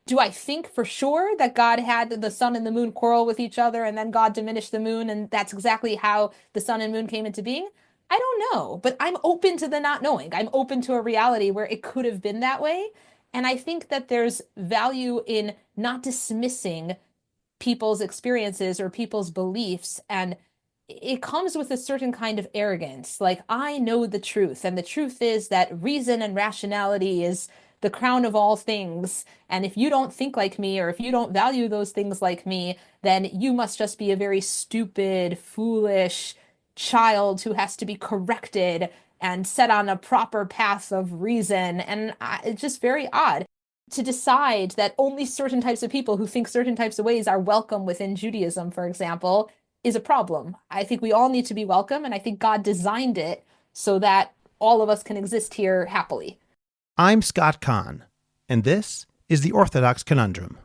Do I think for sure that God had the sun and the moon quarrel with each other and then God diminished the moon and that's exactly how the sun and moon came into being? I don't know, but I'm open to the not knowing. I'm open to a reality where it could have been that way. And I think that there's value in not dismissing people's experiences or people's beliefs. And it comes with a certain kind of arrogance. Like, I know the truth, and the truth is that reason and rationality is the crown of all things. And if you don't think like me, or if you don't value those things like me, then you must just be a very stupid, foolish child who has to be corrected and set on a proper path of reason. And it's just very odd to decide that only certain types of people who think certain types of ways are welcome within Judaism, for example, is a problem. I think we all need to be welcome, and I think God designed it so that all of us can exist here happily. I'm Scott Kahn, and this is the Orthodox Conundrum.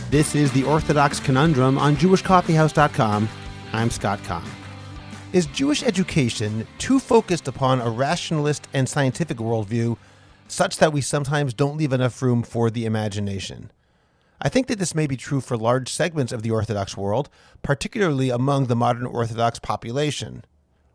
This is the Orthodox Conundrum on JewishCoffeehouse.com. I'm Scott Kahn. Is Jewish education too focused upon a rationalist and scientific worldview such that we sometimes don't leave enough room for the imagination? I think that this may be true for large segments of the Orthodox world, particularly among the modern Orthodox population.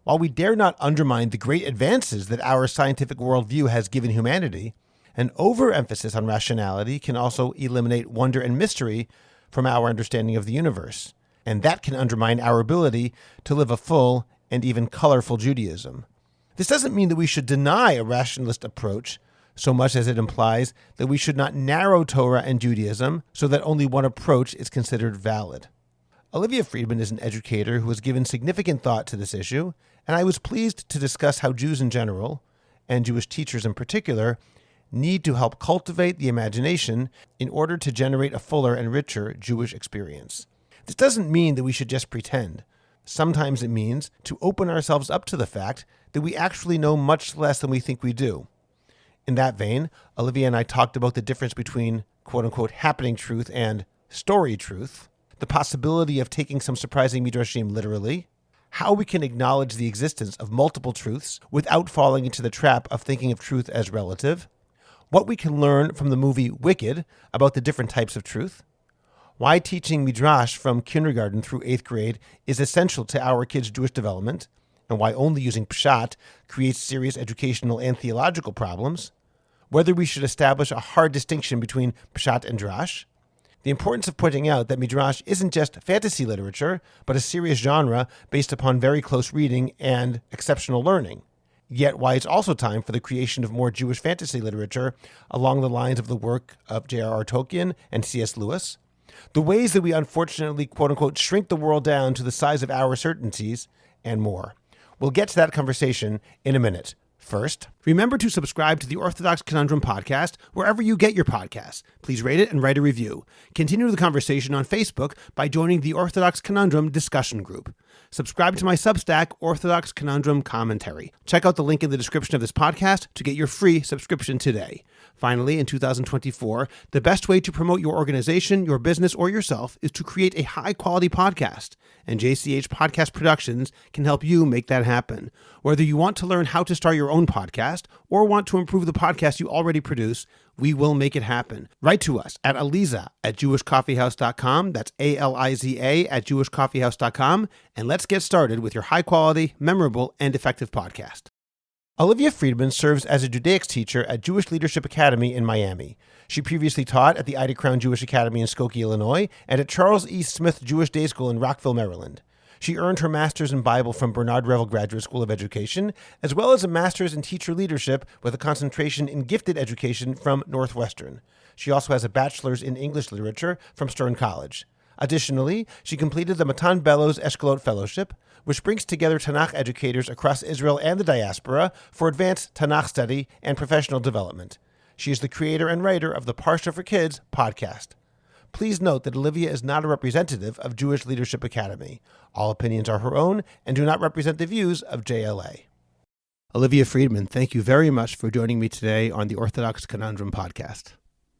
While we dare not undermine the great advances that our scientific worldview has given humanity, an overemphasis on rationality can also eliminate wonder and mystery from our understanding of the universe, and that can undermine our ability to live a full and even colorful Judaism. This doesn't mean that we should deny a rationalist approach so much as it implies that we should not narrow Torah and Judaism so that only one approach is considered valid. Olivia Friedman is an educator who has given significant thought to this issue, and I was pleased to discuss how Jews in general, and Jewish teachers in particular, need to help cultivate the imagination in order to generate a fuller and richer Jewish experience. This doesn't mean that we should just pretend. Sometimes it means to open ourselves up to the fact that we actually know much less than we think we do. In that vein, Olivia and I talked about the difference between quote-unquote happening truth and story truth, the possibility of taking some surprising midrashim literally, how we can acknowledge the existence of multiple truths without falling into the trap of thinking of truth as relative, what we can learn from the movie Wicked about the different types of truth, why teaching midrash from kindergarten through 8th grade is essential to our kids' Jewish development, and why only using pshat creates serious educational and theological problems, whether we should establish a hard distinction between pshat and drash, the importance of pointing out that midrash isn't just fantasy literature, but a serious genre based upon very close reading and exceptional learning, yet why it's also time for the creation of more Jewish fantasy literature along the lines of the work of J.R.R. Tolkien and C.S. Lewis, the ways that we unfortunately, quote-unquote, shrink the world down to the size of our certainties, and more. We'll get to that conversation in a minute. First, remember to subscribe to the Orthodox Conundrum podcast wherever you get your podcasts. Please rate it and write a review. Continue the conversation on Facebook by joining the Orthodox Conundrum discussion group. Subscribe to my Substack, Orthodox Conundrum Commentary. Check out the link in the description of this podcast to get your free subscription today. Finally, in 2024, the best way to promote your organization, your business, or yourself is to create a high-quality podcast. And JCH Podcast Productions can help you make that happen. Whether you want to learn how to start your own podcast or want to improve the podcast you already produce, we will make it happen. Write to us at aliza@jewishcoffeehouse.com. That's ALIZA @jewishcoffeehouse.com. And let's get started with your high-quality, memorable, and effective podcast. Olivia Friedman serves as a Judaics teacher at Jewish Leadership Academy in Miami. She previously taught at the Ida Crown Jewish Academy in Skokie, Illinois, and at Charles E. Smith Jewish Day School in Rockville, Maryland. She earned her master's in Bible from Bernard Revel Graduate School of Education, as well as a master's in teacher leadership with a concentration in gifted education from Northwestern. She also has a bachelor's in English literature from Stern College. Additionally, she completed the Matan Bellows Eshkolot Fellowship, which brings together Tanakh educators across Israel and the diaspora for advanced Tanakh study and professional development. She is the creator and writer of the Parsha for Kids podcast. Please note that Olivia is not a representative of Jewish Leadership Academy. All opinions are her own and do not represent the views of JLA. Olivia Friedman, thank you very much for joining me today on the Orthodox Conundrum podcast.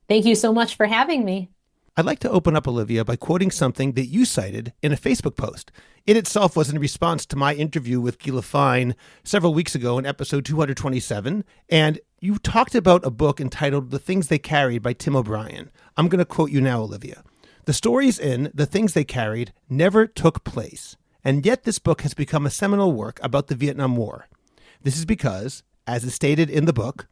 Thank you so much for having me. I'd like to open up, Olivia, by quoting something that you cited in a Facebook post. It itself was in response to my interview with Gila Fine several weeks ago in episode 227, and you talked about a book entitled The Things They Carried by Tim O'Brien. I'm going to quote you now, Olivia. The stories in The Things They Carried never took place, and yet this book has become a seminal work about the Vietnam War. This is because, as is stated in the book,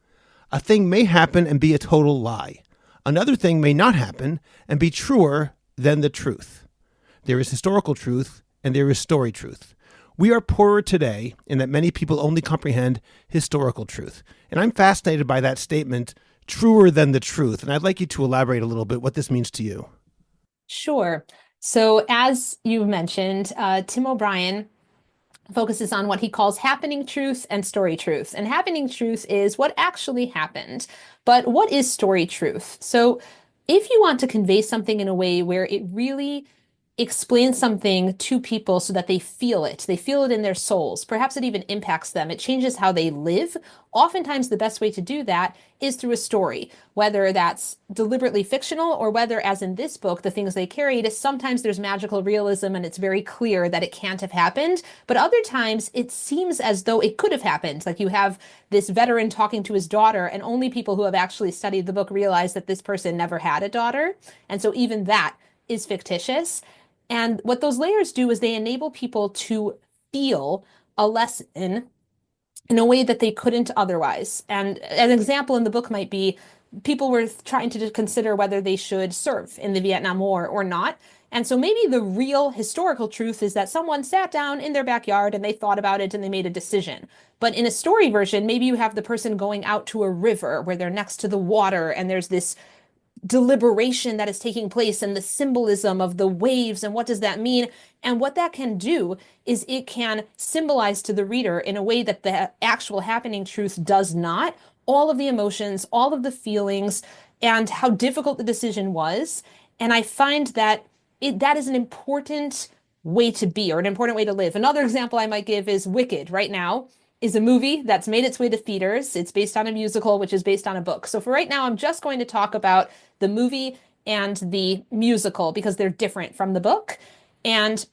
a thing may happen and be a total lie. Another thing may not happen and be truer than the truth. There is historical truth and there is story truth. We are poorer today in that many people only comprehend historical truth. And I'm fascinated by that statement, truer than the truth. And I'd like you to elaborate a little bit what this means to you. Sure. So, as you mentioned, Tim O'Brien focuses on what he calls happening truth and story truth. And happening truth is what actually happened. But what is story truth? So if you want to convey something in a way where it really explains something to people so that they feel it in their souls, perhaps it even impacts them, it changes how they live. Oftentimes, the best way to do that is through a story, whether that's deliberately fictional or whether, as in this book, The Things They Carried, sometimes there's magical realism and it's very clear that it can't have happened. But other times it seems as though it could have happened. Like you have this veteran talking to his daughter, and only people who have actually studied the book realize that this person never had a daughter. And so even that is fictitious. And what those layers do is they enable people to feel a lesson in a way that they couldn't otherwise. And an example in the book might be people were trying to consider whether they should serve in the Vietnam War or not. And so maybe the real historical truth is that someone sat down in their backyard and they thought about it and they made a decision. But in a story version, maybe you have the person going out to a river where they're next to the water and there's this deliberation that is taking place and the symbolism of the waves and what does that mean. And what that can do is it can symbolize to the reader in a way that the actual happening truth does not, all of the emotions, all of the feelings, and how difficult the decision was. And I find that that is an important way to be, or an important way to live. Another example I might give is Wicked right now is a movie that's made its way to theaters. It's based on a musical, which is based on a book. So for right now, I'm just going to talk about the movie and the musical because they're different from the book. And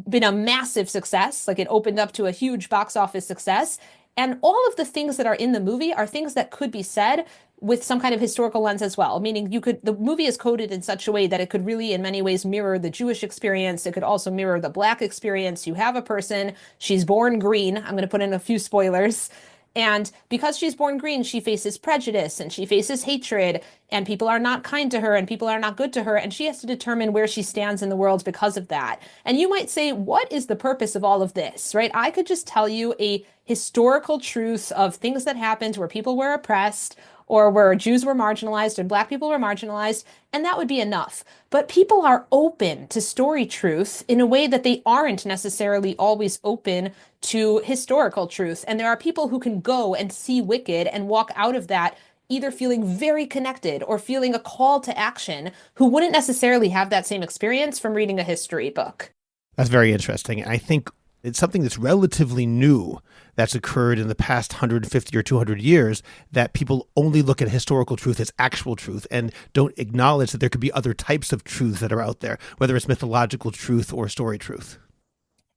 been a massive success. Like it opened up to a huge box office success. And all of the things that are in the movie are things that could be said with some kind of historical lens as well. Meaning the movie is coded in such a way that it could really in many ways mirror the Jewish experience. It could also mirror the Black experience. You have a person, she's born green. I'm going to put in a few spoilers. And because she's born green, she faces prejudice and she faces hatred, and people are not kind to her and people are not good to her. And she has to determine where she stands in the world because of that. And you might say, what is the purpose of all of this, right? I could just tell you a historical truth of things that happened where people were oppressed or where Jews were marginalized and Black people were marginalized, and that would be enough. But people are open to story truth in a way that they aren't necessarily always open to historical truth. And there are people who can go and see Wicked and walk out of that either feeling very connected or feeling a call to action who wouldn't necessarily have that same experience from reading a history book. That's very interesting. I think it's something that's relatively new that's occurred in the past 150 or 200 years, that people only look at historical truth as actual truth and don't acknowledge that there could be other types of truths that are out there, whether it's mythological truth or story truth.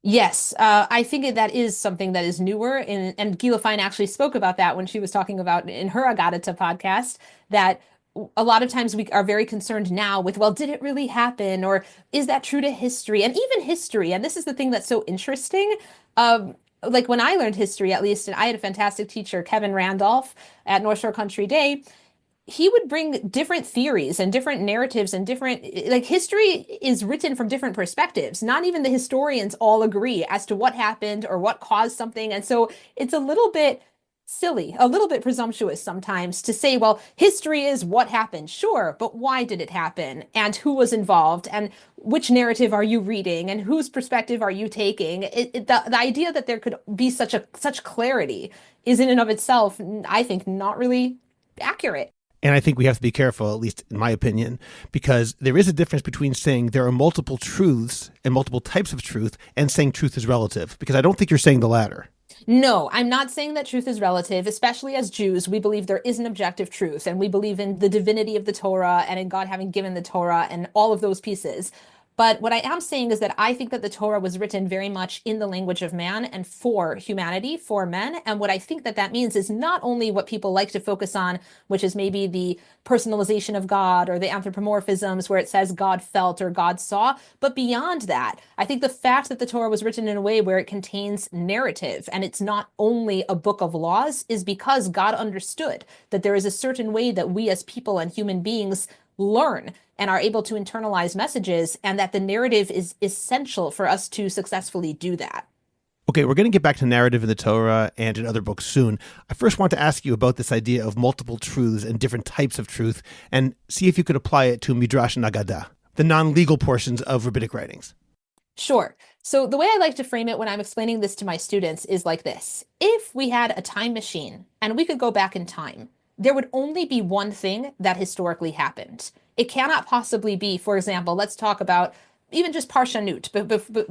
Yes, I think that is something that is newer. And Gila Fine actually spoke about that when she was talking about in her Agadata podcast, that a lot of times we are very concerned now with, well, did it really happen? Or is that true to history? And even history. And this is the thing that's so interesting. Like when I learned history, at least, and I had a fantastic teacher, Kevin Randolph at North Shore Country Day, he would bring different theories and different narratives and different, like history is written from different perspectives. Not even the historians all agree as to what happened or what caused something. And so it's a little bit silly, a little bit presumptuous sometimes to say, well, history is what happened. Sure, but why did it happen? And who was involved? And which narrative are you reading? And whose perspective are you taking? The idea that there could be such clarity is in and of itself, I think, not really accurate. And I think we have to be careful, at least in my opinion, because there is a difference between saying there are multiple truths and multiple types of truth and saying truth is relative, because I don't think you're saying the latter. No, I'm not saying that truth is relative, especially as Jews. We believe there is an objective truth, and we believe in the divinity of the Torah and in God having given the Torah and all of those pieces. But what I am saying is that I think that the Torah was written very much in the language of man and for humanity, for men. And what I think that that means is not only what people like to focus on, which is maybe the personalization of God or the anthropomorphisms where it says God felt or God saw, but beyond that, I think the fact that the Torah was written in a way where it contains narrative and it's not only a book of laws is because God understood that there is a certain way that we as people and human beings learn and are able to internalize messages, and that the narrative is essential for us to successfully do that. Okay, we're going to get back to narrative in the Torah and in other books soon. I first want to ask you about this idea of multiple truths and different types of truth, and see if you could apply it to midrash and agadah, the non-legal portions of rabbinic writings. Sure. So the way I like to frame it when I'm explaining this to my students is like this. If we had a time machine and we could go back in time, there would only be one thing that historically happened. It cannot possibly be, for example, let's talk about even just Parshanut,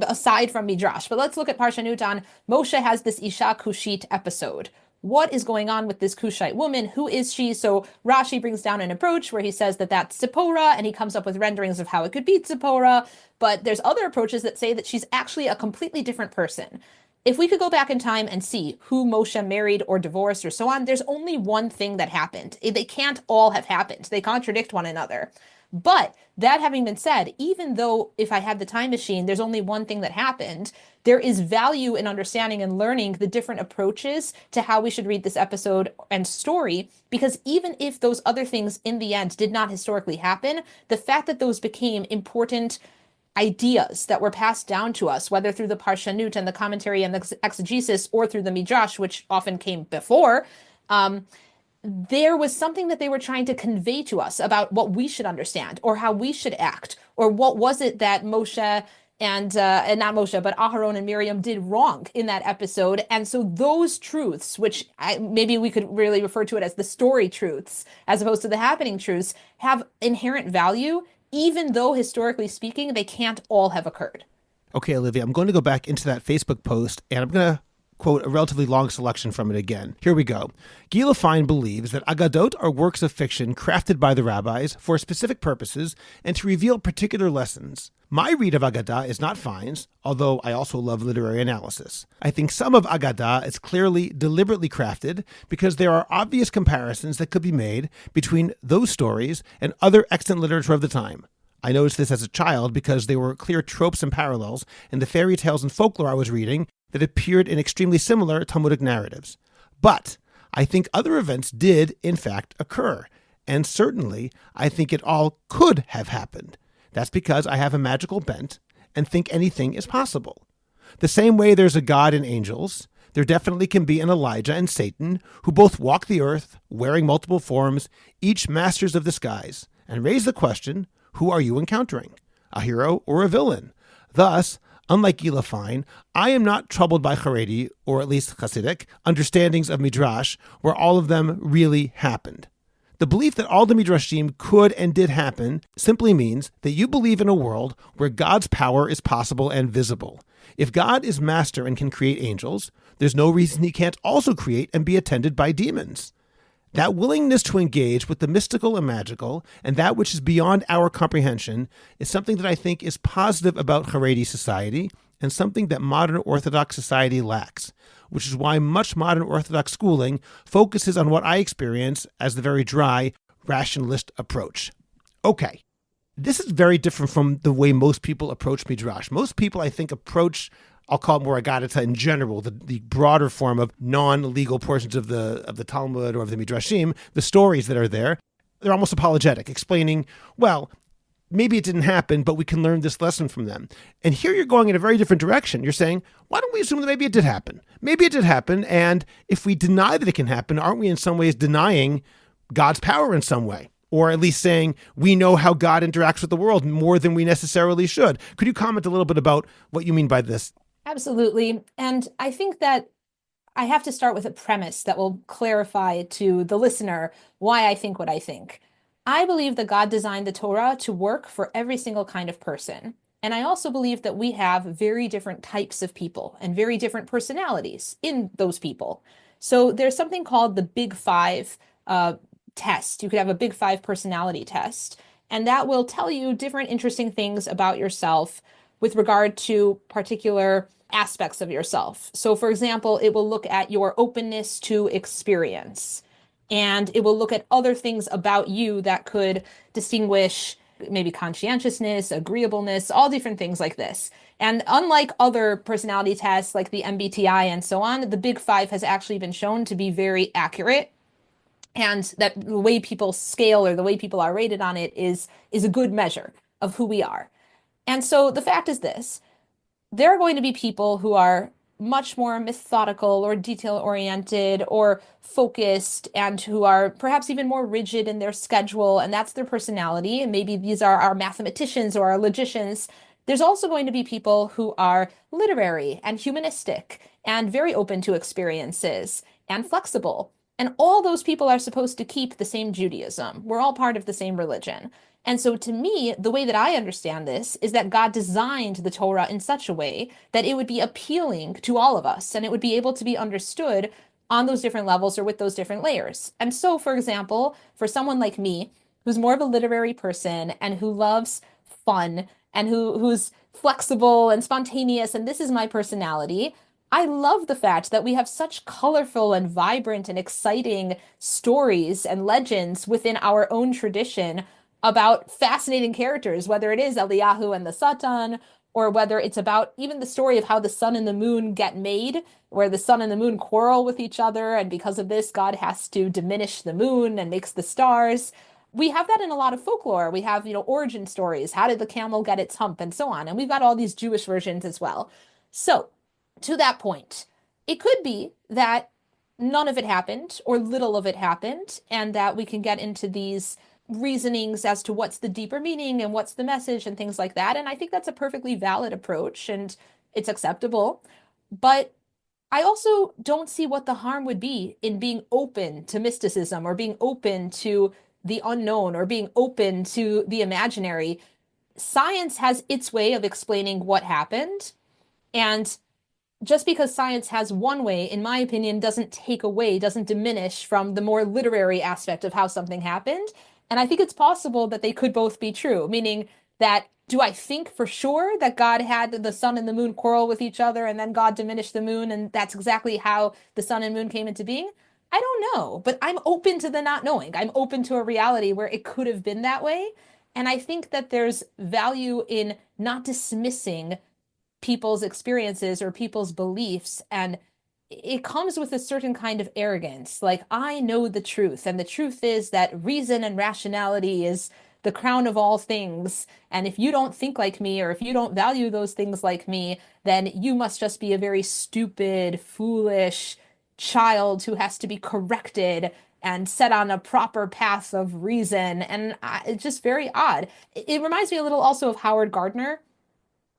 aside from Midrash, but let's look at Parshanut on Moshe has this Isha Kushit episode. What is going on with this Cushite woman? Who is she? So Rashi brings down an approach where he says that that's Zipporah, and he comes up with renderings of how it could be Zipporah. But there's other approaches that say that she's actually a completely different person. If we could go back in time and see who Moshe married or divorced or so on, there's only one thing that happened. They can't all have happened. They contradict one another. But that having been said, even though if I had the time machine, there's only one thing that happened, there is value in understanding and learning the different approaches to how we should read this episode and story. Because even if those other things in the end did not historically happen, the fact that those became important ideas that were passed down to us, whether through the Parshanut and the commentary and the exegesis or through the Midrash, which often came before, there was something that they were trying to convey to us about what we should understand or how we should act, or what was it that Moshe and not Moshe, but Aharon and Miriam did wrong in that episode. And so those truths, which maybe we could really refer to it as the story truths, as opposed to the happening truths, have inherent value, even though historically speaking, they can't all have occurred. Okay, Olivia, I'm going to go back into that Facebook post, and I'm going to quote a relatively long selection from it again. Here we go. Gila Fine believes that Agadot are works of fiction crafted by the rabbis for specific purposes and to reveal particular lessons. My read of Agadah is not Fine's, although I also love literary analysis. I think some of Agadah is clearly, deliberately crafted because there are obvious comparisons that could be made between those stories and other extant literature of the time. I noticed this as a child because there were clear tropes and parallels in the fairy tales and folklore I was reading that appeared in extremely similar Talmudic narratives. But I think other events did, in fact, occur. And certainly, I think it all could have happened. That's because I have a magical bent and think anything is possible. The same way there's a God and angels, there definitely can be an Elijah and Satan who both walk the earth, wearing multiple forms, each masters of the skies, and raise the question, who are you encountering? A hero or a villain? Thus, unlike Gila Fine, I am not troubled by Haredi, or at least Hasidic, understandings of Midrash, where all of them really happened. The belief that all the midrashim could and did happen simply means that you believe in a world where God's power is possible and visible. If God is master and can create angels, there's no reason he can't also create and be attended by demons. That willingness to engage with the mystical and magical and that which is beyond our comprehension is something that I think is positive about Haredi society and something that modern Orthodox society lacks, which is why much modern Orthodox schooling focuses on what I experience as the very dry, rationalist approach. Okay, this is very different from the way most people approach Midrash. Most people, I think, approach, I'll call it more Agadata in general, the broader form of non-legal portions of the Talmud or of the Midrashim, the stories that are there. They're almost apologetic, explaining, well, maybe it didn't happen, but we can learn this lesson from them. And here you're going in a very different direction. You're saying, why don't we assume that maybe it did happen? Maybe it did happen, and if we deny that it can happen, aren't we in some ways denying God's power in some way? Or at least saying we know how God interacts with the world more than we necessarily should. Could you comment a little bit about what you mean by this? Absolutely. And I think that I have to start with a premise that will clarify to the listener why I think what I think. I believe that God designed the Torah to work for every single kind of person. And I also believe that we have very different types of people and very different personalities in those people. So there's something called the Big Five uh, test. You could have a Big Five personality test, and that will tell you different interesting things about yourself with regard to particular aspects of yourself. So, for example, it will look at your openness to experience, and it will look at other things about you that could distinguish maybe conscientiousness, agreeableness, all different things like this. And unlike other personality tests like the MBTI and so on, the Big Five has actually been shown to be very accurate, and that the way people scale or the way people are rated on it is a good measure of who we are. And so the fact is this: there are going to be people who are much more methodical or detail oriented or focused and who are perhaps even more rigid in their schedule, and that's their personality. And maybe these are our mathematicians or our logicians. There's also going to be people who are literary and humanistic and very open to experiences and flexible. And all those people are supposed to keep the same Judaism. We're all part of the same religion. And so, to me, the way that I understand this is that God designed the Torah in such a way that it would be appealing to all of us and it would be able to be understood on those different levels or with those different layers. And so, for example, for someone like me, who's more of a literary person and who loves fun and who's flexible and spontaneous, and this is my personality, I love the fact that we have such colorful and vibrant and exciting stories and legends within our own tradition about fascinating characters, whether it is Eliyahu and the Satan, or whether it's about even the story of how the sun and the moon get made, where the sun and the moon quarrel with each other, and because of this, God has to diminish the moon and makes the stars. We have that in a lot of folklore. We have, origin stories. How did the camel get its hump, and so on. And we've got all these Jewish versions as well. So, to that point, it could be that none of it happened or little of it happened, and that we can get into these reasonings as to what's the deeper meaning and what's the message and things like that. And I think that's a perfectly valid approach and it's acceptable. But I also don't see what the harm would be in being open to mysticism or being open to the unknown or being open to the imaginary. Science has its way of explaining what happened. And just because science has one way, in my opinion, doesn't take away, doesn't diminish from the more literary aspect of how something happened. And I think it's possible that they could both be true, meaning that do I think for sure that God had the sun and the moon quarrel with each other and then God diminished the moon and that's exactly how the sun and moon came into being? I don't know, but I'm open to the not knowing. I'm open to a reality where it could have been that way. And I think that there's value in not dismissing people's experiences or people's beliefs. And it comes with a certain kind of arrogance. Like, I know the truth. And the truth is that reason and rationality is the crown of all things. And if you don't think like me, or if you don't value those things like me, then you must just be a very stupid, foolish child who has to be corrected and set on a proper path of reason. And it's just very odd. It reminds me a little also of Howard Gardner,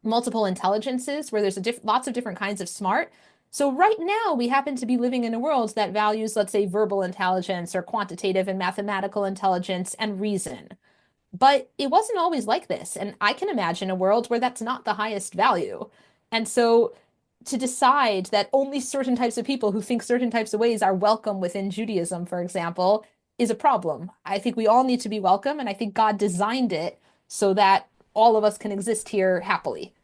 multiple intelligences, where there's lots of different kinds of smart. So right now we happen to be living in a world that values, let's say, verbal intelligence or quantitative and mathematical intelligence and reason. But it wasn't always like this. And I can imagine a world where that's not the highest value. And so to decide that only certain types of people who think certain types of ways are welcome within Judaism, for example, is a problem. I think we all need to be welcome, and I think God designed it so that all of us can exist here happily.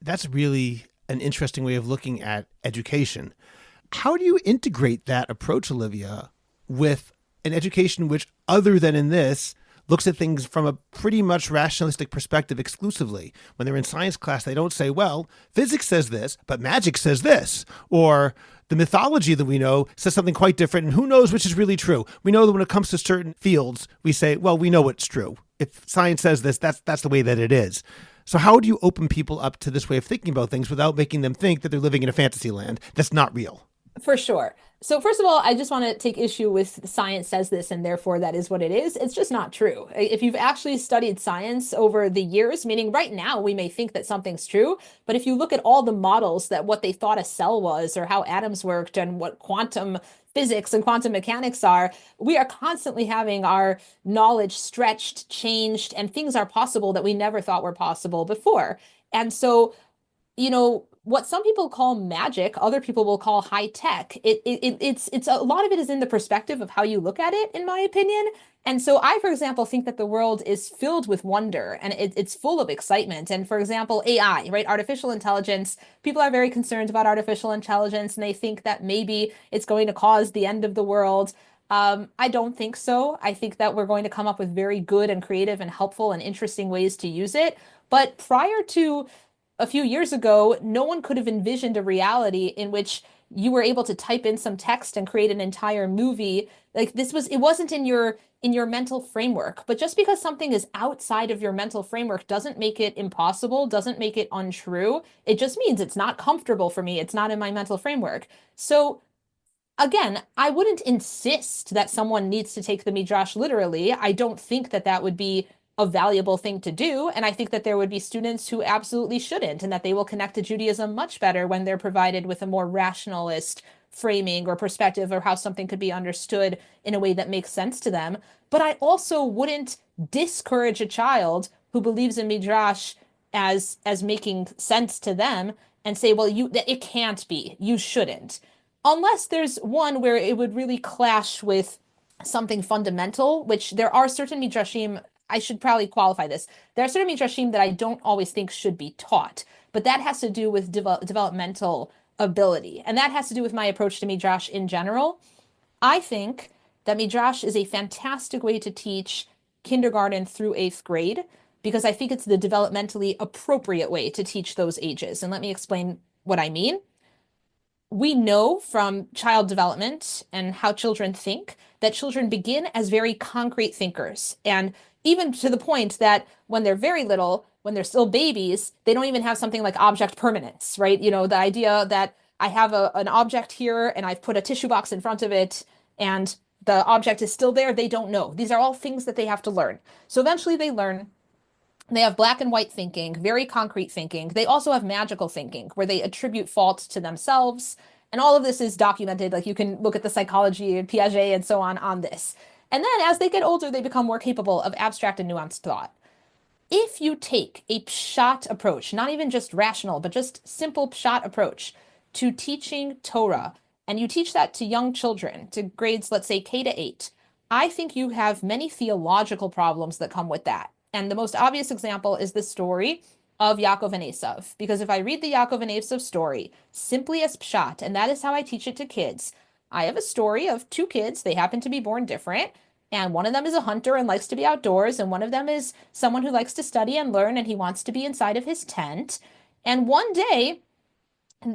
That's really an interesting way of looking at education. How do you integrate that approach, Olivia, with an education which, other than in this, looks at things from a pretty much rationalistic perspective exclusively? When they're in science class, they don't say, well, physics says this, but magic says this. Or the mythology that we know says something quite different, and who knows which is really true. We know that when it comes to certain fields, we say, well, we know what's true. If science says this, that's the way that it is. So how do you open people up to this way of thinking about things without making them think that they're living in a fantasy land that's not real? For sure. So first of all, I just want to take issue with science says this and therefore that is what it is. It's just not true. If you've actually studied science over the years, meaning right now we may think that something's true, but if you look at all the models that what they thought a cell was or how atoms worked and what quantum physics and quantum mechanics are, we are constantly having our knowledge stretched, changed, and things are possible that we never thought were possible before. And so, what some people call magic, other people will call high tech. It's a lot of it is in the perspective of how you look at it, in my opinion. And so I, for example, think that the world is filled with wonder and it's full of excitement. And for example, AI, right? Artificial intelligence, people are very concerned about artificial intelligence and they think that maybe it's going to cause the end of the world. I don't think so. I think that we're going to come up with very good and creative and helpful and interesting ways to use it. But prior to a few years ago, no one could have envisioned a reality in which you were able to type in some text and create an entire movie. Like it wasn't in your mental framework. But just because something is outside of your mental framework doesn't make it impossible, doesn't make it untrue. It just means it's not comfortable for me. It's not in my mental framework. So again, I wouldn't insist that someone needs to take the midrash literally. I don't think that that would be a valuable thing to do. And I think that there would be students who absolutely shouldn't, and that they will connect to Judaism much better when they're provided with a more rationalist framing or perspective or how something could be understood in a way that makes sense to them. But I also wouldn't discourage a child who believes in midrash as making sense to them and say, well, it can't be. You shouldn't, unless there's one where it would really clash with something fundamental, which there are certain midrashim. I should probably qualify this. There are certain midrashim that I don't always think should be taught, but that has to do with developmental ability. And that has to do with my approach to midrash in general. I think that midrash is a fantastic way to teach kindergarten through eighth grade because I think it's the developmentally appropriate way to teach those ages. And let me explain what I mean. We know from child development and how children think that children begin as very concrete thinkers. And even to the point that when they're very little, when they're still babies, they don't even have something like object permanence, right? The idea that I have an object here and I've put a tissue box in front of it and the object is still there, they don't know. These are all things that they have to learn. So eventually they learn. They have black and white thinking, very concrete thinking. They also have magical thinking, where they attribute fault to themselves. And all of this is documented. Like you can look at the psychology and Piaget and so on this. And then as they get older, they become more capable of abstract and nuanced thought. If you take a pshat approach, not even just rational, but just simple pshat approach to teaching Torah, and you teach that to young children, to grades, let's say K to 8, I think you have many theological problems that come with that. And the most obvious example is the story of Yaakov and Esav. Because if I read the Yaakov and Esav story simply as pshat, and that is how I teach it to kids, I have a story of two kids. They happen to be born different. And one of them is a hunter and likes to be outdoors, and one of them is someone who likes to study and learn, and he wants to be inside of his tent. And one day,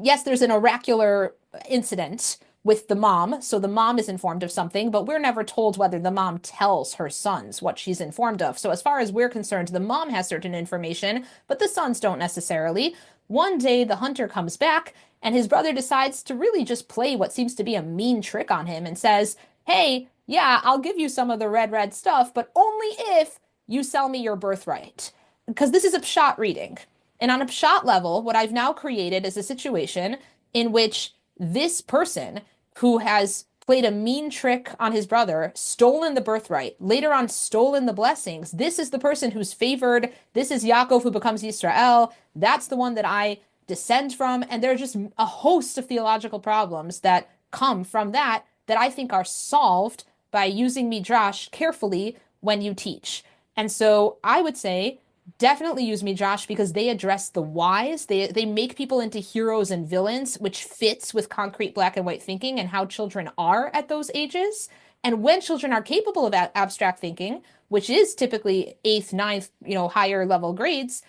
yes, there's an oracular incident with the mom. So the mom is informed of something, but we're never told whether the mom tells her sons what she's informed of. So as far as we're concerned, the mom has certain information, but the sons don't necessarily. One day, the hunter comes back, and his brother decides to really just play what seems to be a mean trick on him and says, hey, yeah, I'll give you some of the red stuff, but only if you sell me your birthright. Because this is a pshat reading. And on a pshat level, what I've now created is a situation in which this person who has played a mean trick on his brother, stolen the birthright, later on stolen the blessings. This is the person who's favored. This is Yaakov who becomes Yisrael. That's the one that I descend from. And there are just a host of theological problems that come from that I think are solved by using midrash carefully when you teach. And so I would say definitely use midrash because they address the whys. They make people into heroes and villains, which fits with concrete black and white thinking and how children are at those ages. And when children are capable of abstract thinking, which is typically eighth, ninth, higher level grades,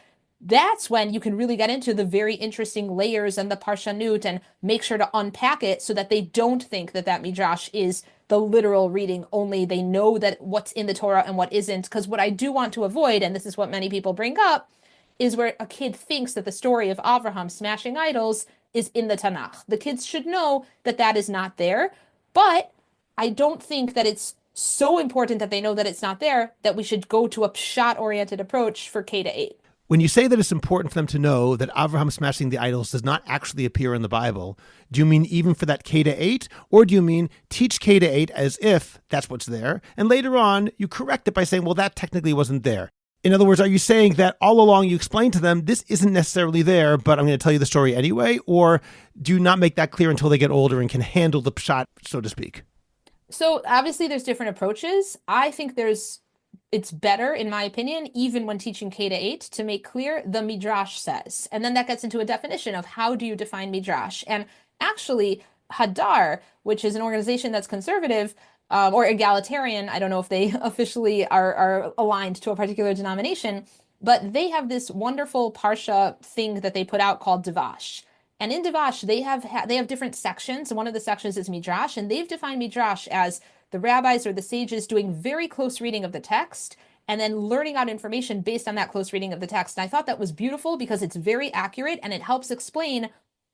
that's when you can really get into the very interesting layers and the parshanut and make sure to unpack it so that they don't think that midrash is the literal reading only. They know that what's in the Torah and what isn't. Because what I do want to avoid, and this is what many people bring up, is where a kid thinks that the story of Avraham smashing idols is in the Tanakh. The kids should know that that is not there. But I don't think that it's so important that they know that it's not there that we should go to a pshat-oriented approach for K to 8. When you say that it's important for them to know that Avraham smashing the idols does not actually appear in the Bible, do you mean even for that K to 8? Or do you mean teach K to 8 as if that's what's there, and later on you correct it by saying, well, that technically wasn't there? In other words, are you saying that all along you explained to them this isn't necessarily there, but I'm going to tell you the story anyway? Or do you not make that clear until they get older and can handle the pshat, so to speak? So obviously there's different approaches. I think it's better, in my opinion, even when teaching K to 8, to make clear the midrash says. And then that gets into a definition of how do you define midrash. And actually, Hadar, which is an organization that's conservative, or egalitarian, I don't know if they officially are aligned to a particular denomination, but they have this wonderful parsha thing that they put out called Devash. And in Devash, they have different sections. One of the sections is midrash, and they've defined midrash as the rabbis or the sages doing very close reading of the text and then learning out information based on that close reading of the text. And I thought that was beautiful because it's very accurate and it helps explain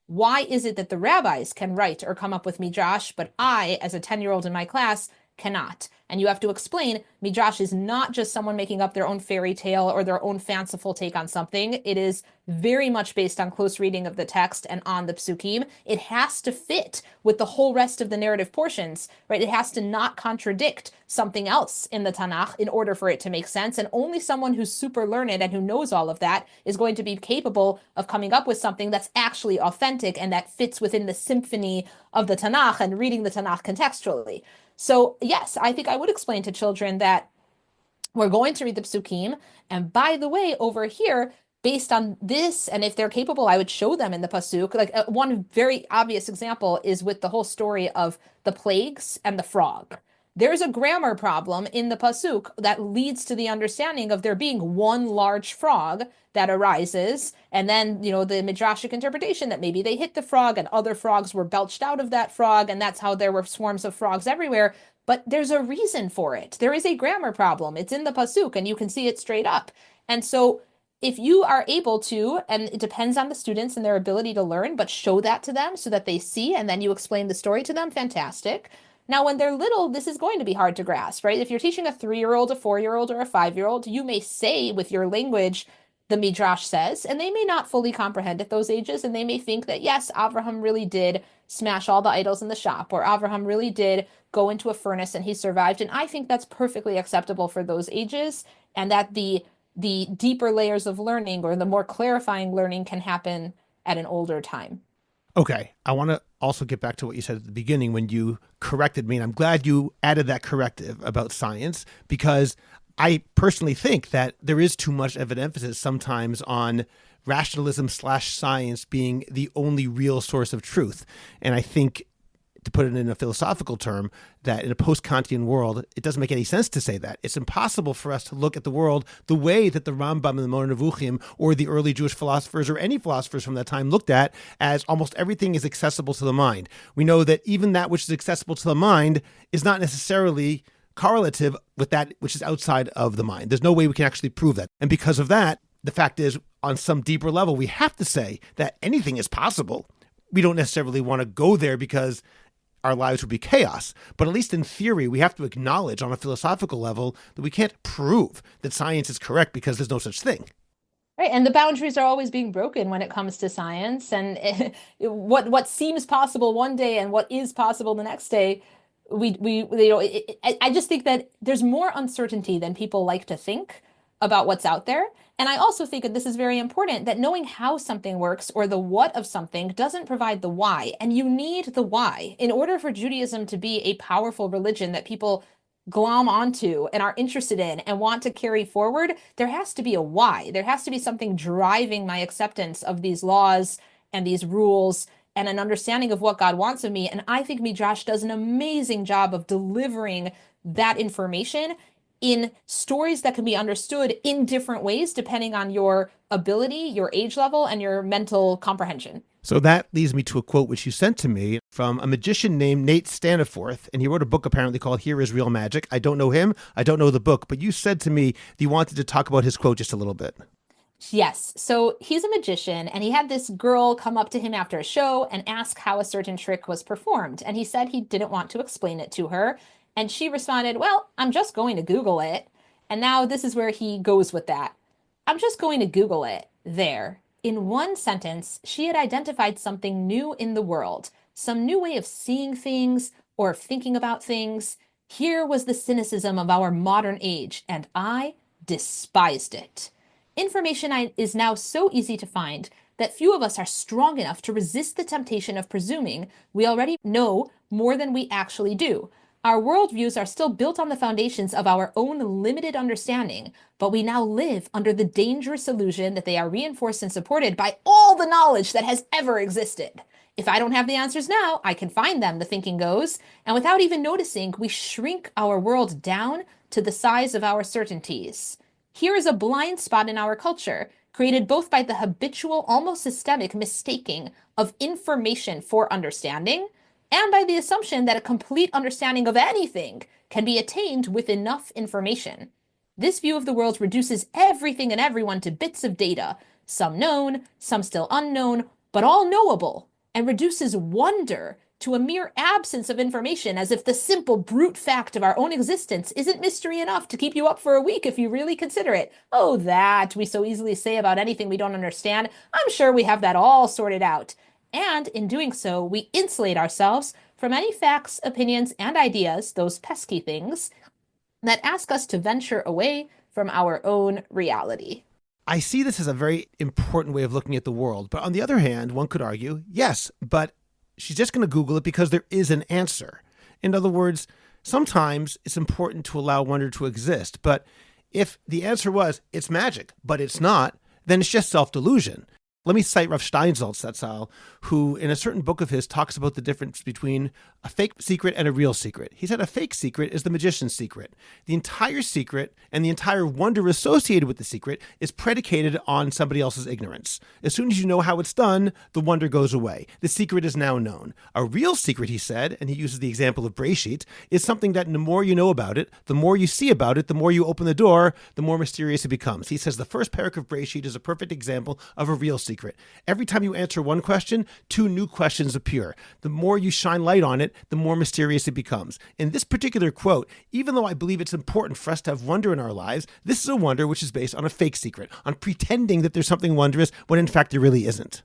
why is it that the rabbis can write or come up with midrash, but I, as a 10-year-old in my class, cannot. And you have to explain midrash is not just someone making up their own fairy tale or their own fanciful take on something. It is very much based on close reading of the text and on the psukim. It has to fit with the whole rest of the narrative portions, right? It has to not contradict something else in the Tanakh in order for it to make sense. And only someone who's super learned and who knows all of that is going to be capable of coming up with something that's actually authentic and that fits within the symphony of the Tanakh and reading the Tanakh contextually. So, yes, I think I would explain to children that we're going to read the psukim. And by the way, over here, based on this, and if they're capable, I would show them in the pasuk. Like one very obvious example is with the whole story of the plagues and the frog. There's a grammar problem in the pasuk that leads to the understanding of there being one large frog that arises, and then the midrashic interpretation that maybe they hit the frog and other frogs were belched out of that frog, and that's how there were swarms of frogs everywhere. But there's a reason for it. There is a grammar problem. It's in the pasuk, and you can see it straight up. And so if you are able to, and it depends on the students and their ability to learn, but show that to them so that they see, and then you explain the story to them, fantastic. Now, when they're little, this is going to be hard to grasp, right? If you're teaching a 3-year-old, a 4-year-old, or a 5-year-old, you may say with your language, the midrash says, and they may not fully comprehend at those ages, and they may think that, yes, Avraham really did smash all the idols in the shop, or Avraham really did go into a furnace and he survived. And I think that's perfectly acceptable for those ages, and that the deeper layers of learning or the more clarifying learning can happen at an older time. Okay. I want to also get back to what you said at the beginning when you corrected me. And I'm glad you added that corrective about science, because I personally think that there is too much of an emphasis sometimes on rationalism/science being the only real source of truth. And I think, to put it in a philosophical term, that in a post-Kantian world, it doesn't make any sense to say that. It's impossible for us to look at the world the way that the Rambam and the Modern Orthodox or the early Jewish philosophers or any philosophers from that time looked at, as almost everything is accessible to the mind. We know that even that which is accessible to the mind is not necessarily correlative with that which is outside of the mind. There's no way we can actually prove that. And because of that, the fact is, on some deeper level, we have to say that anything is possible. We don't necessarily want to go there because our lives would be chaos. But at least in theory, we have to acknowledge on a philosophical level that we can't prove that science is correct because there's no such thing. Right, and the boundaries are always being broken when it comes to science, and what seems possible one day and what is possible the next day, I just think that there's more uncertainty than people like to think about what's out there. And I also think that this is very important, that knowing how something works or the what of something doesn't provide the why. And you need the why. In order for Judaism to be a powerful religion that people glom onto and are interested in and want to carry forward, there has to be a why. There has to be something driving my acceptance of these laws and these rules and an understanding of what God wants of me. And I think Midrash does an amazing job of delivering that information in stories that can be understood in different ways depending on your ability, your age level, and your mental comprehension. So that leads me to a quote which you sent to me from a magician named Nate Staniforth, and he wrote a book apparently called Here is Real Magic. I don't know him, I don't know the book, but you said to me that you wanted to talk about his quote just a little bit. Yes. So he's a magician, and he had this girl come up to him after a show and ask how a certain trick was performed. And he said he didn't want to explain it to her. And she responded, "Well, I'm just going to Google it." And now this is where he goes with that. "I'm just going to Google it." There. In one sentence, she had identified something new in the world, some new way of seeing things or thinking about things. Here was the cynicism of our modern age, and I despised it. Information is now so easy to find that few of us are strong enough to resist the temptation of presuming we already know more than we actually do. Our worldviews are still built on the foundations of our own limited understanding, but we now live under the dangerous illusion that they are reinforced and supported by all the knowledge that has ever existed. If I don't have the answers now, I can find them, the thinking goes, and without even noticing, we shrink our world down to the size of our certainties. Here is a blind spot in our culture, created both by the habitual, almost systemic mistaking of information for understanding, and by the assumption that a complete understanding of anything can be attained with enough information. This view of the world reduces everything and everyone to bits of data, some known, some still unknown, but all knowable, and reduces wonder to a mere absence of information, as if the simple brute fact of our own existence isn't mystery enough to keep you up for a week if you really consider it. Oh, that we so easily say about anything we don't understand. I'm sure we have that all sorted out. And in doing so, we insulate ourselves from any facts, opinions, and ideas, those pesky things, that ask us to venture away from our own reality. I see this as a very important way of looking at the world. But on the other hand, one could argue, yes, but she's just going to Google it because there is an answer. In other words, sometimes it's important to allow wonder to exist. But if the answer was, it's magic, but it's not, then it's just self-delusion. Let me cite Rav Steinsaltz, Zatzal, who in a certain book of his talks about the difference between a fake secret and a real secret. He said a fake secret is the magician's secret. The entire secret and the entire wonder associated with the secret is predicated on somebody else's ignorance. As soon as you know how it's done, the wonder goes away. The secret is now known. A real secret, he said, and he uses the example of Breshit, is something that the more you know about it, the more you see about it, the more you open the door, the more mysterious it becomes. He says the first parak of Breshit is a perfect example of a real secret. Every time you answer one question, two new questions appear. The more you shine light on it, the more mysterious it becomes. In this particular quote, even though I believe it's important for us to have wonder in our lives, this is a wonder which is based on a fake secret, on pretending that there's something wondrous when in fact there really isn't.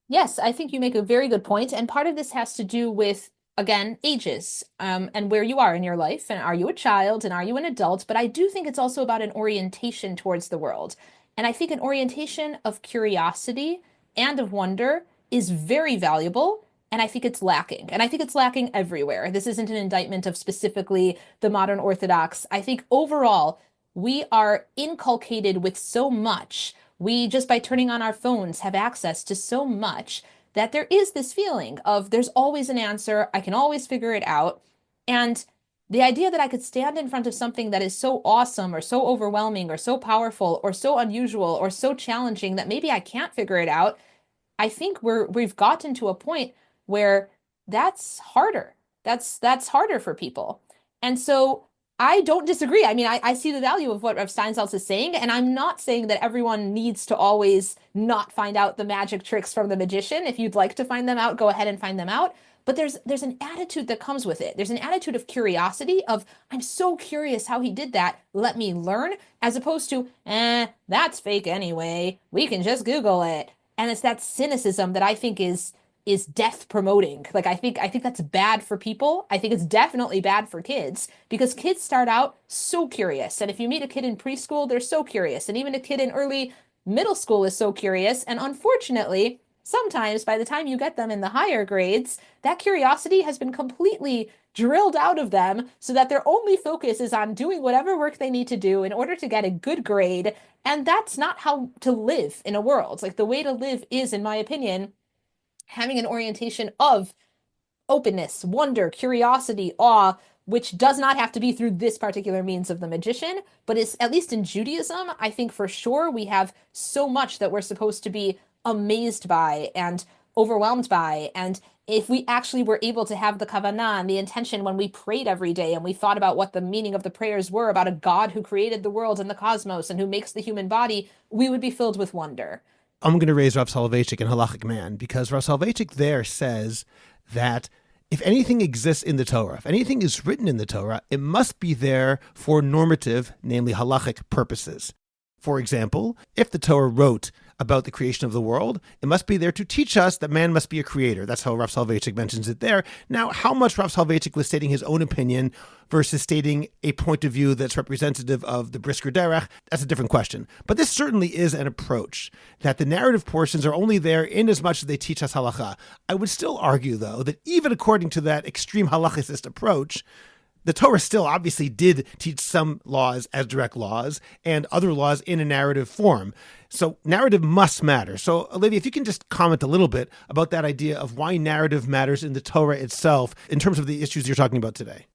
Yes, I think you make a very good point. And part of this has to do with, again, ages and where you are in your life. And are you a child and are you an adult? But I do think it's also about an orientation towards the world. And I think an orientation of curiosity and of wonder is very valuable. And I think it's lacking. And I think it's lacking everywhere. This isn't an indictment of specifically the modern Orthodox. I think overall, we are inculcated with so much. We, just by turning on our phones, have access to so much that there is this feeling of there's always an answer. I can always figure it out. And the idea that I could stand in front of something that is so awesome or so overwhelming or so powerful or so unusual or so challenging that maybe I can't figure it out, I think we've gotten to a point where that's harder. That's harder for people. And so I don't disagree. I mean, I see the value of what Rav Steinsaltz is saying, and I'm not saying that everyone needs to always not find out the magic tricks from the magician. If you'd like to find them out, go ahead and find them out. But there's an attitude that comes with it. There's an attitude of curiosity, of I'm so curious how he did that. Let me learn, as opposed to, that's fake anyway. We can just Google it. And it's that cynicism that I think is death promoting. Like I think that's bad for people. I think it's definitely bad for kids because kids start out so curious. And if you meet a kid in preschool, they're so curious. And even a kid in early middle school is so curious. And unfortunately, sometimes by the time you get them in the higher grades, that curiosity has been completely drilled out of them so that their only focus is on doing whatever work they need to do in order to get a good grade. And that's not how to live in a world. Like the way to live is, in my opinion, having an orientation of openness, wonder, curiosity, awe, which does not have to be through this particular means of the magician, but is, at least in Judaism, I think for sure we have so much that we're supposed to be amazed by and overwhelmed by. And if we actually were able to have the kavanah and the intention when we prayed every day and we thought about what the meaning of the prayers were about a God who created the world and the cosmos and who makes the human body, we would be filled with wonder. I'm going to raise Rav Soloveitchik in Halachic Man because Rav Soloveitchik there says that if anything exists in the Torah, if anything is written in the Torah, it must be there for normative, namely halachic purposes. For example, if the Torah wrote about the creation of the world. It must be there to teach us that man must be a creator. That's how Rav Soloveitchik mentions it there. Now, how much Rav Soloveitchik was stating his own opinion versus stating a point of view that's representative of the Brisker Derech, that's a different question. But this certainly is an approach, that the narrative portions are only there in as much as they teach us halacha. I would still argue, though, that even according to that extreme halachicist approach, the Torah still obviously did teach some laws as direct laws and other laws in a narrative form. So narrative must matter. So Olivia, if you can just comment a little bit about that idea of why narrative matters in the Torah itself in terms of the issues you're talking about today.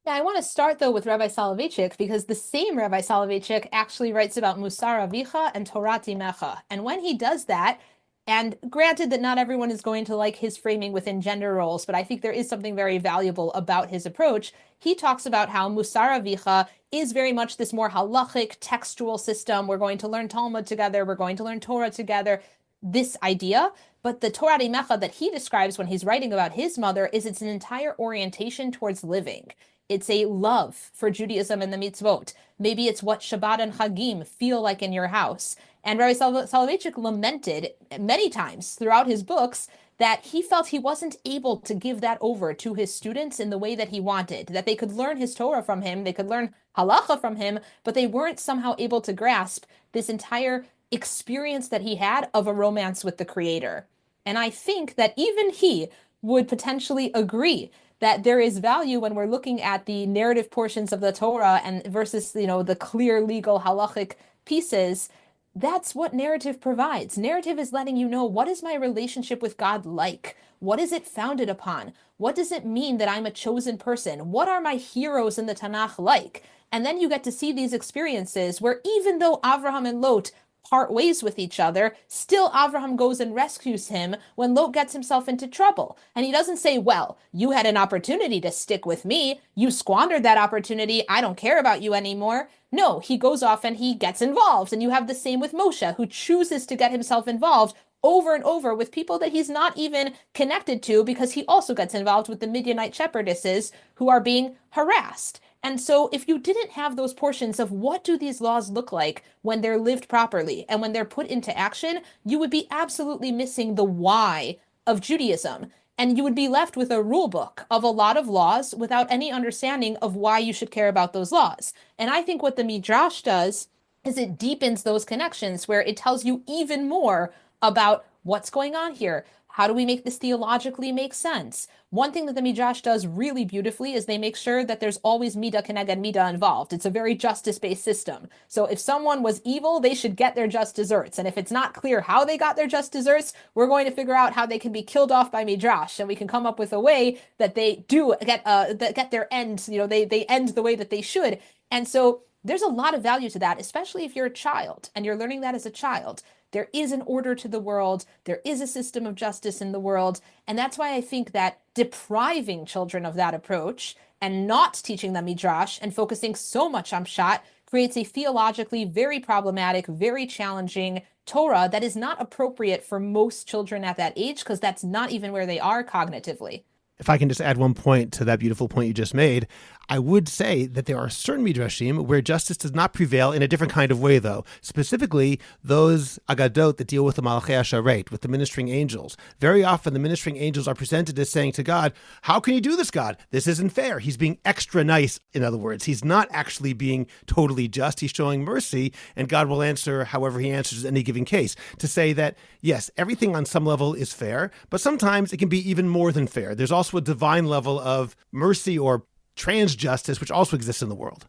Yeah, I want to start though with Rabbi Soloveitchik because the same Rabbi Soloveitchik actually writes about Musar Avicha and Torat Imecha. And when he does that, and granted that not everyone is going to like his framing within gender roles, but I think there is something very valuable about his approach. He talks about how Musar Avicha is very much this more halachic textual system. We're going to learn Talmud together. We're going to learn Torah together. This idea. But the Torat Imecha that he describes when he's writing about his mother is it's an entire orientation towards living. It's a love for Judaism and the mitzvot. Maybe it's what Shabbat and Chagim feel like in your house. And Rabbi Soloveitchik lamented many times throughout his books that he felt he wasn't able to give that over to his students in the way that he wanted, that they could learn his Torah from him, they could learn halacha from him, but they weren't somehow able to grasp this entire experience that he had of a romance with the Creator. And I think that even he would potentially agree that there is value when we're looking at the narrative portions of the Torah and versus, the clear legal halachic pieces. That's what narrative provides. Narrative is letting you know, what is my relationship with God like? What is it founded upon? What does it mean that I'm a chosen person? What are my heroes in the Tanakh like? And then you get to see these experiences where even though Avraham and Lot part ways with each other, still Avraham goes and rescues him when Lot gets himself into trouble. And he doesn't say, well, you had an opportunity to stick with me. You squandered that opportunity. I don't care about you anymore. No, he goes off and he gets involved. And you have the same with Moshe, who chooses to get himself involved over and over with people that he's not even connected to because he also gets involved with the Midianite shepherdesses who are being harassed. And so if you didn't have those portions of what do these laws look like when they're lived properly and when they're put into action, you would be absolutely missing the why of Judaism. And you would be left with a rule book of a lot of laws without any understanding of why you should care about those laws. And I think what the midrash does is it deepens those connections where it tells you even more about what's going on here. How do we make this theologically make sense? One thing that the Midrash does really beautifully is they make sure that there's always midah keneged midah involved. It's a very justice-based system. So if someone was evil, they should get their just desserts. And if it's not clear how they got their just desserts, we're going to figure out how they can be killed off by Midrash. And we can come up with a way that they do get their end, they end the way that they should. And so there's a lot of value to that, especially if you're a child and you're learning that as a child. There is an order to the world. There is a system of justice in the world. And that's why I think that depriving children of that approach and not teaching them midrash and focusing so much on pshat creates a theologically very problematic, very challenging Torah that is not appropriate for most children at that age because that's not even where they are cognitively. If I can just add one point to that beautiful point you just made, I would say that there are certain midrashim where justice does not prevail in a different kind of way, though. Specifically, those agadot that deal with the malachei hasharet, with the ministering angels. Very often, the ministering angels are presented as saying to God, how can you do this, God? This isn't fair. He's being extra nice, in other words. He's not actually being totally just. He's showing mercy, and God will answer however he answers in any given case. To say that, yes, everything on some level is fair, but sometimes it can be even more than fair. There's also a divine level of mercy or trans justice, which also exists in the world.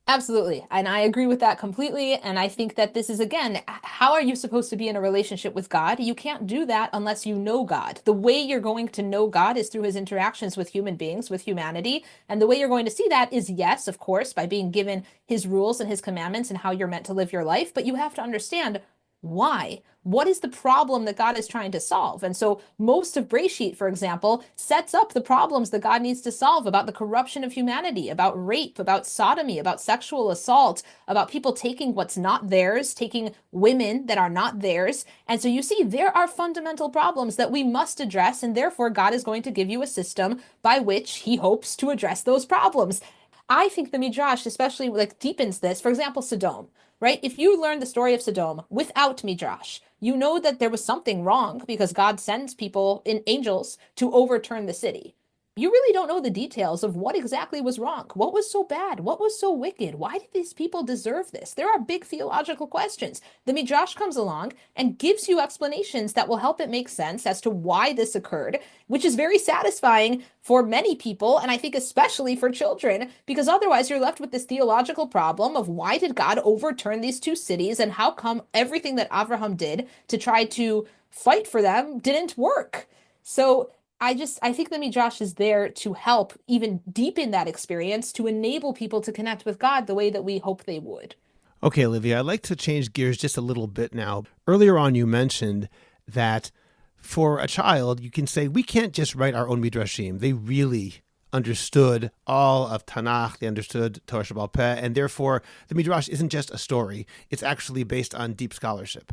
Absolutely. And I agree with that completely. And I think that this is, again, how are you supposed to be in a relationship with God? You can't do that unless you know God. The way you're going to know God is through his interactions with human beings, with humanity. And the way you're going to see that is, yes, of course, by being given his rules and his commandments and how you're meant to live your life. But you have to understand why. What is the problem that God is trying to solve? And so most of Breshit, for example, sets up the problems that God needs to solve about the corruption of humanity, about rape, about sodomy, about sexual assault, about people taking what's not theirs, taking women that are not theirs. And so you see, there are fundamental problems that we must address, and therefore God is going to give you a system by which he hopes to address those problems. I think the Midrash especially deepens this. For example, Sodom. right? If you learn the story of Sodom without midrash, you know that there was something wrong because God sends people in angels to overturn the city. You really don't know the details of what exactly was wrong. What was so bad? What was so wicked? Why did these people deserve this? There are big theological questions. The Midrash comes along and gives you explanations that will help it make sense as to why this occurred, which is very satisfying for many people, and I think especially for children, because otherwise you're left with this theological problem of why did God overturn these two cities and how come everything that Avraham did to try to fight for them didn't work? So I think the Midrash is there to help even deepen that experience to enable people to connect with God the way that we hope they would. Okay, Olivia, I'd like to change gears just a little bit now. Earlier on, you mentioned that for a child, you can say, we can't just write our own midrashim. They really understood all of Tanakh, they understood Torah Shebaal Peh, and therefore the midrash isn't just a story. It's actually based on deep scholarship.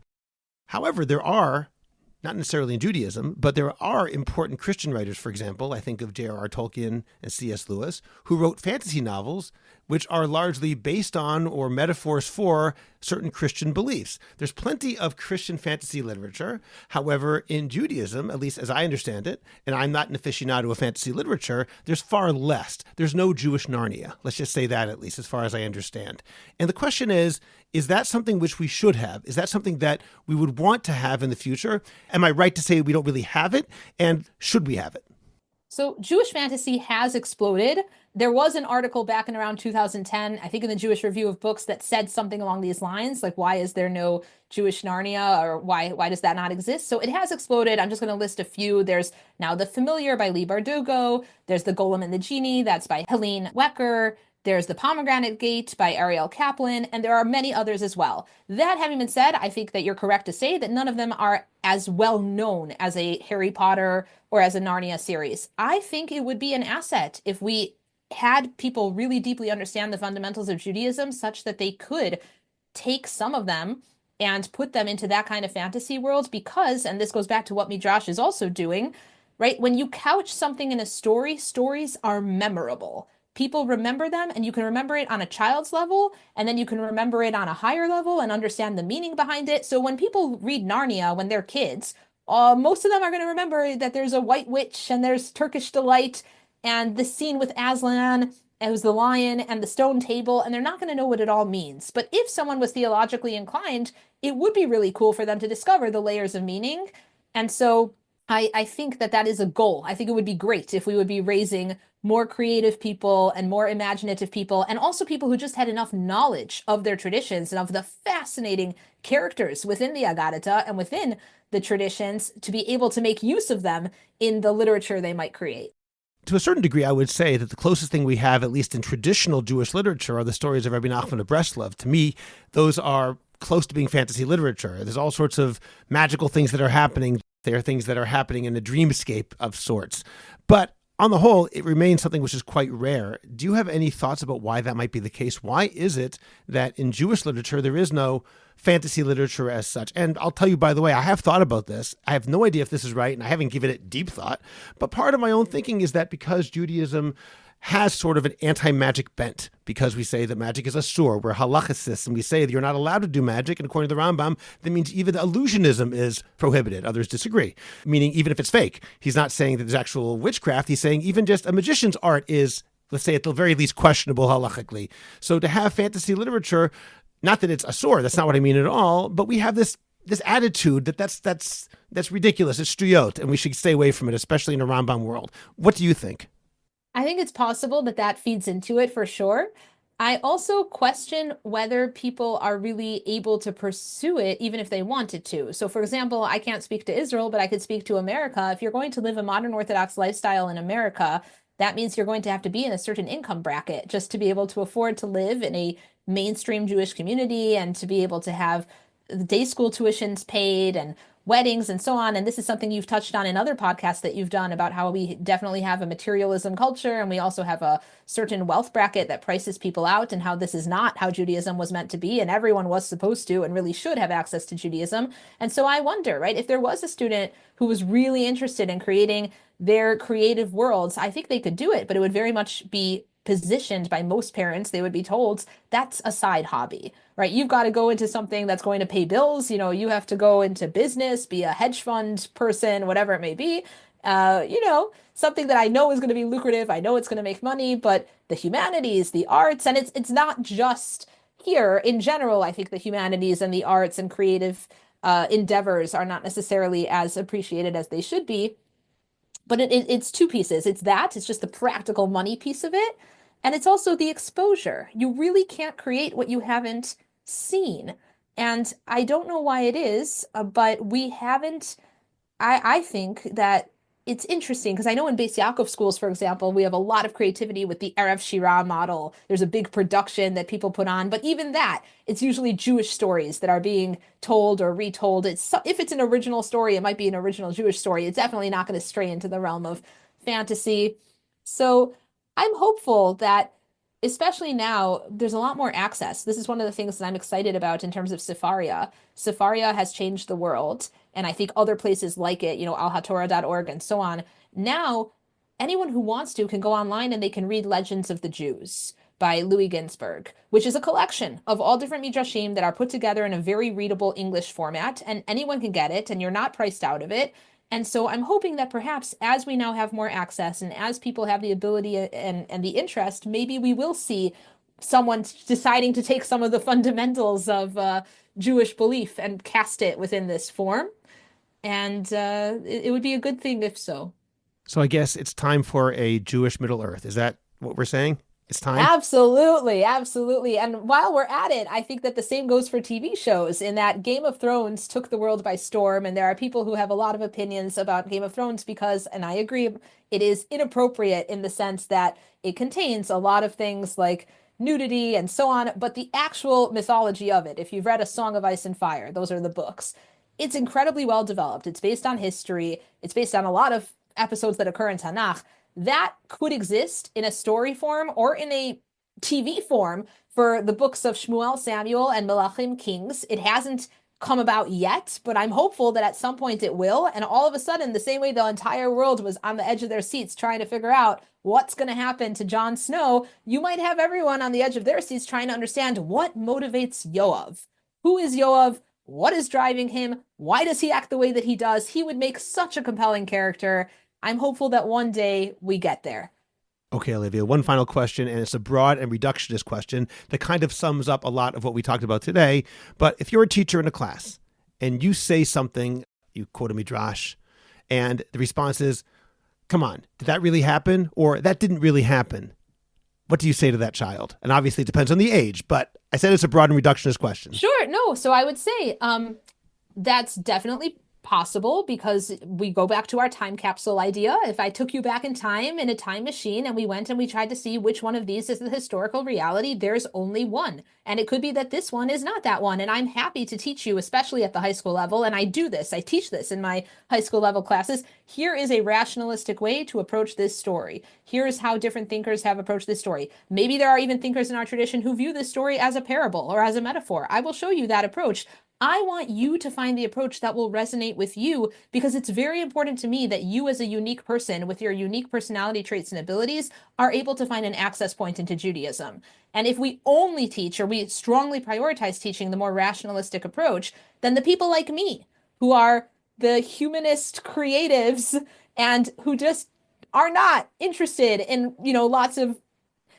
However, there are, not necessarily in Judaism, but there are important Christian writers, for example, I think of J.R.R. Tolkien and C.S. Lewis, who wrote fantasy novels which are largely based on or metaphors for certain Christian beliefs. There's plenty of Christian fantasy literature. However, in Judaism, at least as I understand it, and I'm not an aficionado of fantasy literature, there's far less. There's no Jewish Narnia. Let's just say that, at least as far as I understand. And the question is that something which we should have? Is that something that we would want to have in the future? Am I right to say we don't really have it? And should we have it? So Jewish fantasy has exploded. There was an article back in around 2010, I think in the Jewish Review of Books, that said something along these lines, like why is there no Jewish Narnia, or why does that not exist? So it has exploded. I'm just going to list a few. There's now The Familiar by Leigh Bardugo. There's The Golem and the Genie, that's by Helene Wecker. There's The Pomegranate Gate by Ariel Kaplan, and there are many others as well. That having been said, I think that you're correct to say that none of them are as well known as a Harry Potter or as a Narnia series. I think it would be an asset if we had people really deeply understand the fundamentals of Judaism such that they could take some of them and put them into that kind of fantasy world because, and this goes back to what Midrash is also doing, right? When you couch something in a story, stories are memorable. People remember them, and you can remember it on a child's level, and then you can remember it on a higher level and understand the meaning behind it. So when people read Narnia when they're kids, most of them are going to remember that there's a white witch and there's Turkish delight and the scene with Aslan as the lion and the stone table, and they're not going to know what it all means. But if someone was theologically inclined, it would be really cool for them to discover the layers of meaning. And so I think that that is a goal. I think it would be great if we would be raising more creative people and more imaginative people, and also people who just had enough knowledge of their traditions and of the fascinating characters within the Agadah and within the traditions to be able to make use of them in the literature they might create. To a certain degree, I would say that the closest thing we have, at least in traditional Jewish literature, are the stories of Rabbi Nachman of Breslov. To me, those are close to being fantasy literature. There's all sorts of magical things that are happening. There are things that are happening in a dreamscape of sorts. But on the whole, it remains something which is quite rare. Do you have any thoughts about why that might be the case? Why is it that in Jewish literature, there is no fantasy literature as such? And I'll tell you, by the way, I have thought about this. I have no idea if this is right, and I haven't given it deep thought. But part of my own thinking is that because Judaism has sort of an anti-magic bent, because we say that magic is asur, we're halachicists, and we say that you're not allowed to do magic, and according to the Rambam, that means even illusionism is prohibited. Others disagree, meaning even if it's fake. He's not saying that there's actual witchcraft. He's saying even just a magician's art is, let's say at the very least, questionable halachically. So to have fantasy literature, not that it's asur, that's not what I mean at all, but we have this attitude that's ridiculous, it's striyot, and we should stay away from it, especially in a Rambam world. What do you think? I think it's possible that that feeds into it for sure. I also question whether people are really able to pursue it even if they wanted to. So, for example, I can't speak to Israel, but I could speak to America. If you're going to live a modern Orthodox lifestyle in America, that means you're going to have to be in a certain income bracket just to be able to afford to live in a mainstream Jewish community and to be able to have the day school tuitions paid and weddings and so on. And this is something you've touched on in other podcasts that you've done about how we definitely have a materialism culture, and we also have a certain wealth bracket that prices people out, and how this is not how Judaism was meant to be, and everyone was supposed to and really should have access to Judaism. And so I wonder, right, if there was a student who was really interested in creating their creative worlds, I think they could do it, but it would very much be positioned by most parents. They would be told that's a side hobby. right? You've got to go into something that's going to pay bills. You have to go into business, be a hedge fund person, whatever it may be. Something that I know is going to be lucrative. I know it's going to make money, but the humanities, the arts, and it's not just here in general. I think the humanities and the arts and creative endeavors are not necessarily as appreciated as they should be. But it's two pieces. It's just the practical money piece of it. And it's also the exposure. You really can't create what you haven't seen. And I don't know why it is, but we haven't I think that it's interesting because I know in Beis Yaakov schools, for example, we have a lot of creativity with the Erev Shirah model. There's a big production that people put on, but even that, it's usually Jewish stories that are being told or retold. If it's an original story, it might be an original Jewish story. It's definitely not going to stray into the realm of fantasy. So I'm hopeful that, especially now, there's a lot more access. This is one of the things that I'm excited about in terms of Sefaria. Sefaria has changed the world, and I think other places like it, alhatorah.org and so on. Now, anyone who wants to can go online and they can read Legends of the Jews by Louis Ginsberg, which is a collection of all different midrashim that are put together in a very readable English format, and anyone can get it, and you're not priced out of it. And so I'm hoping that perhaps as we now have more access and as people have the ability and the interest, maybe we will see someone deciding to take some of the fundamentals of Jewish belief and cast it within this form. And it would be a good thing if so. So I guess it's time for a Jewish Middle Earth. Is that what we're saying? It's time? Absolutely, absolutely. And while we're at it, I think that the same goes for TV shows, in that Game of Thrones took the world by storm, and there are people who have a lot of opinions about Game of Thrones because, and I agree, it is inappropriate in the sense that it contains a lot of things like nudity and so on, but the actual mythology of it, if you've read A Song of Ice and Fire, those are the books. It's incredibly well developed. It's based on history. It's based on a lot of episodes that occur in Tanakh that could exist in a story form or in a TV form for the books of Shmuel, Samuel, and Melachim Kings. It hasn't come about yet, but I'm hopeful that at some point it will. And all of a sudden, the same way the entire world was on the edge of their seats trying to figure out what's going to happen to Jon Snow, you might have everyone on the edge of their seats trying to understand what motivates Yoav. Who is Yoav? What is driving him? Why does he act the way that he does? He would make such a compelling character. I'm hopeful that one day we get there. Okay, Olivia, one final question, and it's a broad and reductionist question that kind of sums up a lot of what we talked about today. But if you're a teacher in a class and you say something, you quote a midrash, and the response is, come on, did that really happen? Or that didn't really happen. What do you say to that child? And obviously it depends on the age, but I said it's a broad and reductionist question. Sure. No. So I would say that's definitely possible because we go back to our time capsule idea. If I took you back in time in a time machine and we went and we tried to see which one of these is the historical reality, there's only one. And it could be that this one is not that one. And I'm happy to teach you, especially at the high school level. And I do this, I teach this in my high school level classes. Here is a rationalistic way to approach this story. Here's how different thinkers have approached this story. Maybe there are even thinkers in our tradition who view this story as a parable or as a metaphor. I will show you that approach. I want you to find the approach that will resonate with you because it's very important to me that you, as a unique person with your unique personality traits and abilities, are able to find an access point into Judaism. And if we only teach, or we strongly prioritize teaching the more rationalistic approach, then the people like me, who are the humanist creatives and who just are not interested in, lots of,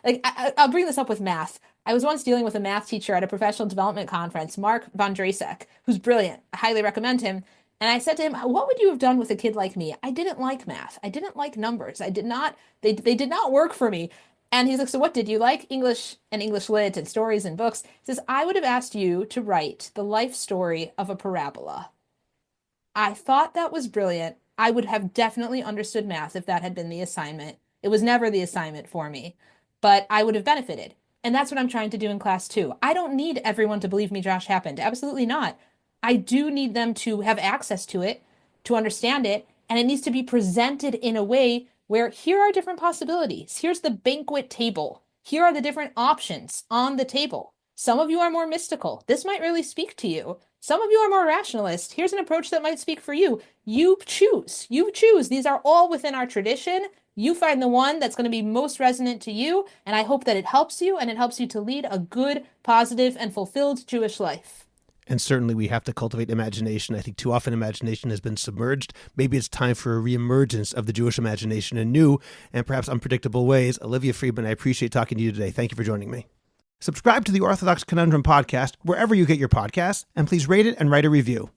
like, I'll bring this up with math. I was once dealing with a math teacher at a professional development conference, Mark Von Drasek, who's brilliant. I highly recommend him. And I said to him, what would you have done with a kid like me? I didn't like math. I didn't like numbers. They did not work for me. And he's like, so what did you like? English and English lit and stories and books. He says, I would have asked you to write the life story of a parabola. I thought that was brilliant. I would have definitely understood math if that had been the assignment. It was never the assignment for me, but I would have benefited. And that's what I'm trying to do in class too. I don't need everyone to believe midrash happened. Absolutely not. I do need them to have access to it, to understand it, and it needs to be presented in a way where here are different possibilities. Here's the banquet table. Here are the different options on the table. Some of you are more mystical. This might really speak to you. Some of you are more rationalist. Here's an approach that might speak for you. You choose. You choose. These are all within our tradition. You find the one that's going to be most resonant to you, and I hope that it helps you, and it helps you to lead a good, positive, and fulfilled Jewish life. And certainly we have to cultivate imagination. I think too often imagination has been submerged. Maybe it's time for a reemergence of the Jewish imagination in new and perhaps unpredictable ways. Olivia Friedman, I appreciate talking to you today. Thank you for joining me. Subscribe to the Orthodox Conundrum podcast wherever you get your podcasts, and please rate it and write a review.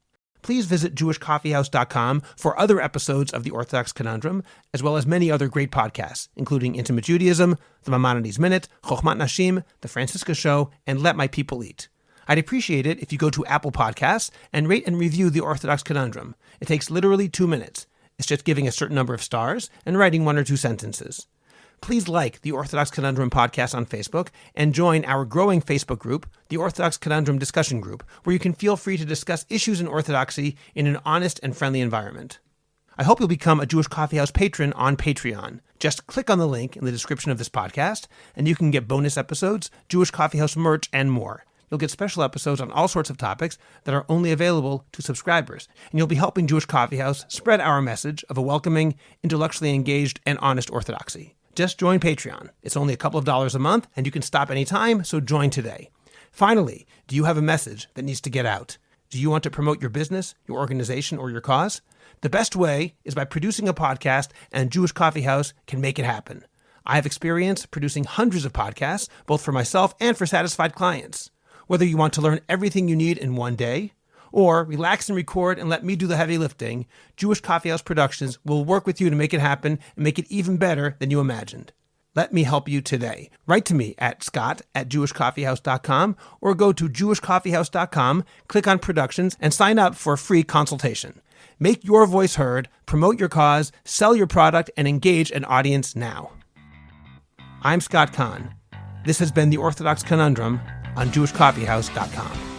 Please visit jewishcoffeehouse.com for other episodes of the Orthodox Conundrum, as well as many other great podcasts, including Intimate Judaism, the Maimonides Minute, Chochmat Nashim, The Francisca Show, and Let My People Eat. I'd appreciate it if you go to Apple Podcasts and rate and review the Orthodox Conundrum. It takes literally 2 minutes. It's just giving a certain number of stars and writing 1 or 2 sentences. Please like the Orthodox Conundrum podcast on Facebook and join our growing Facebook group, the Orthodox Conundrum Discussion Group, where you can feel free to discuss issues in Orthodoxy in an honest and friendly environment. I hope you'll become a Jewish Coffee House patron on Patreon. Just click on the link in the description of this podcast, and you can get bonus episodes, Jewish Coffee House merch, and more. You'll get special episodes on all sorts of topics that are only available to subscribers. And you'll be helping Jewish Coffee House spread our message of a welcoming, intellectually engaged, and honest orthodoxy. Just join Patreon. It's only a couple of dollars a month, and you can stop anytime, so join today. Finally, do you have a message that needs to get out? Do you want to promote your business, your organization, or your cause? The best way is by producing a podcast, and Jewish Coffee House can make it happen. I have experience producing hundreds of podcasts, both for myself and for satisfied clients. Whether you want to learn everything you need in one day, or relax and record and let me do the heavy lifting, Jewish Coffee House Productions will work with you to make it happen and make it even better than you imagined. Let me help you today. Write to me at scott@jewishcoffeehouse.com or go to jewishcoffeehouse.com, click on Productions, and sign up for a free consultation. Make your voice heard, promote your cause, sell your product, and engage an audience now. I'm Scott Kahn. This has been the Orthodox Conundrum on jewishcoffeehouse.com.